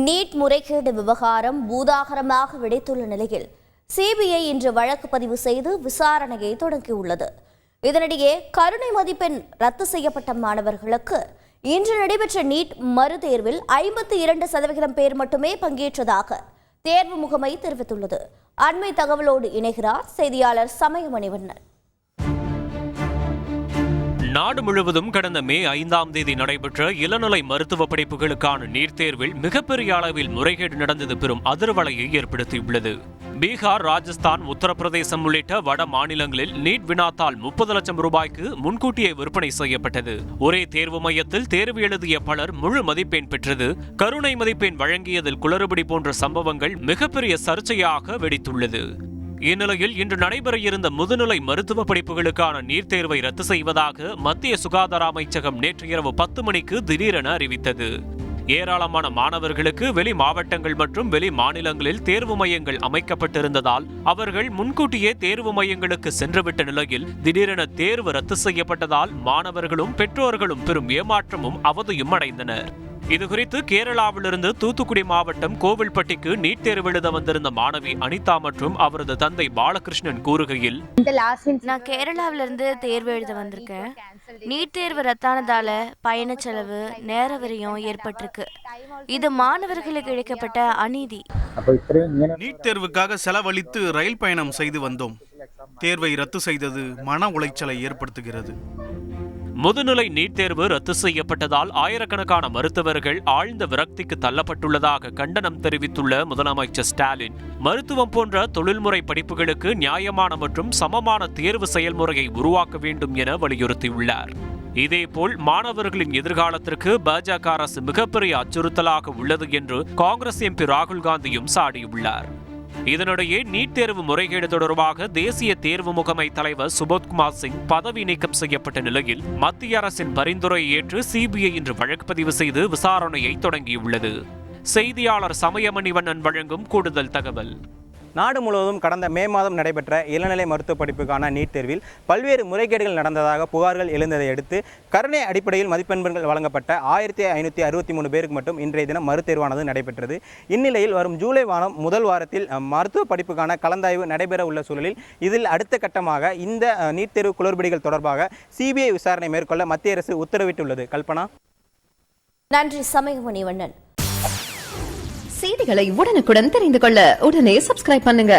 NEET முறைகேடு விவகாரம் பூதாகரமாக வெடித்துள்ள நிலையில் சிபிஐ இன்று வழக்கு பதிவு செய்து விசாரணையை தொடங்கியுள்ளது. இதனிடையே கருணை மதிப்பெண் ரத்து செய்யப்பட்ட மாணவர்களுக்கு இன்று நடைபெற்ற நீட் மறுதேர்வில் 52% பேர் மட்டுமே பங்கேற்றதாக தேர்வு முகமை தெரிவித்துள்ளது. அண்மை தகவலோடு இணைகிறார் செய்தியாளர் சமயமணிவண்ணன். நாடு முழுவதும் கடந்த மே 5ஆம் தேதி நடைபெற்ற இளநிலை மருத்துவ படிப்புகளுக்கான நீட் தேர்வில் மிகப்பெரிய அளவில் முறைகேடு நடந்தது பெரும் அதிர்வலையை ஏற்படுத்தியுள்ளது. பீகார், ராஜஸ்தான், உத்தரப்பிரதேசம் உள்ளிட்ட வட மாநிலங்களில் நீட் வினாத்தால் 30 லட்சம் ரூபாய்க்கு முன்கூட்டியே விற்பனை செய்யப்பட்டது. ஒரே தேர்வு மையத்தில் தேர்வு எழுதிய பலர் முழு மதிப்பெண் பெற்றது, கருணை மதிப்பெண் வழங்கியதில் குளறுபடி போன்ற சம்பவங்கள் மிகப்பெரிய சர்ச்சையாக வெடித்துள்ளது. இந்நிலையில் இன்று நடைபெற இருந்த முதுநிலை மருத்துவ படிப்புகளுக்கான நீட் தேர்வை ரத்து செய்வதாக மத்திய சுகாதார அமைச்சகம் நேற்று இரவு 10 மணிக்கு திடீரென அறிவித்தது. ஏராளமான மாணவர்களுக்கு வெளி மாவட்டங்கள் மற்றும் வெளி மாநிலங்களில் தேர்வு மையங்கள் அமைக்கப்பட்டிருந்ததால் அவர்கள் முன்கூட்டியே தேர்வு மையங்களுக்கு சென்றுவிட்ட நிலையில் திடீரென தேர்வு ரத்து செய்யப்பட்டதால் மாணவர்களும் பெற்றோர்களும் பெரும் ஏமாற்றமும் அவதியும் அடைந்தனர். இதுகுறித்து கேரளாவிலிருந்து தூத்துக்குடி மாவட்டம் கோவில்பட்டிக்கு நீட் தேர்வு எழுத வந்திருந்த மாணவி அனிதா மற்றும் அவரது தந்தை பாலகிருஷ்ணன் கூறுகையில், நான் கேரளாவிலிருந்து தேர்வு எழுத வந்திருக்கேன். நீட் தேர்வு ரத்தானதால பயண செலவு, நேர விரயம் ஏற்பட்டிருக்கு. இது மாணவர்களுக்கு இழைக்கப்பட்ட அநீதி. நீட் தேர்வுக்காக செலவழித்து ரயில் பயணம் செய்து வந்தோம். தேர்வை ரத்து செய்தது மன உளைச்சலை ஏற்படுத்துகிறது. முதுநிலை நீட் தேர்வு ரத்து செய்யப்பட்டதால் ஆயிரக்கணக்கான மருத்துவர்கள் ஆழ்ந்த விரக்திக்கு தள்ளப்பட்டுள்ளதாக கண்டனம் தெரிவித்துள்ள முதலமைச்சர் ஸ்டாலின், மருத்துவம் போன்ற தொழில்முறை படிப்புகளுக்கு நியாயமான மற்றும் சமமான தேர்வு செயல்முறையை உருவாக்க வேண்டும் என வலியுறுத்தியுள்ளார். இதேபோல் மாணவர்களின் எதிர்காலத்திற்கு பாஜக அரசு மிகப்பெரிய அச்சுறுத்தலாக உள்ளது என்று காங்கிரஸ் எம்பி ராகுல் காந்தியும் சாடியுள்ளார். இதனிடையே நீட் தேர்வு முறைகேடு தொடர்பாக தேசிய தேர்வு முகமை தலைவர் சுபோத்குமார் சிங் பதவி நீக்கம் செய்யப்பட்ட நிலையில் மத்திய அரசின் பரிந்துரையை ஏற்று சிபிஐ இன்று வழக்கு பதிவு செய்து விசாரணையை தொடங்கியுள்ளது. செய்தியாளர் சமயமணிவண்ணன் வழங்கும் கூடுதல் தகவல். நாடு முழுவதும் கடந்த மே மாதம் நடைபெற்ற இளநிலை மருத்துவ படிப்புக்கான நீட் தேர்வில் பல்வேறு முறைகேடுகள் நடந்ததாக புகார்கள் எழுந்ததை அடுத்து கருணை அடிப்படையில் மதிப்பெண்கள் வழங்கப்பட்ட 1563 பேருக்கு மட்டும் இன்றைய தினம் மறுதேர்வானது நடைபெற்றது. இந்நிலையில் வரும் ஜூலை மாதம் முதல் வாரத்தில் மருத்துவ படிப்புக்கான கலந்தாய்வு நடைபெற உள்ள சூழலில் இதில் அடுத்த கட்டமாக இந்த நீட் தேர்வு குளறுபடிகள் தொடர்பாக சிபிஐ விசாரணை மேற்கொள்ள மத்திய அரசு உத்தரவிட்டுள்ளது. கல்பனா, நன்றி சமயமணிவண்ணன். செய்திகளை உடனுக்குடன் தெரிந்து கொள்ள உடனே சப்ஸ்கிரைப் பண்ணுங்க.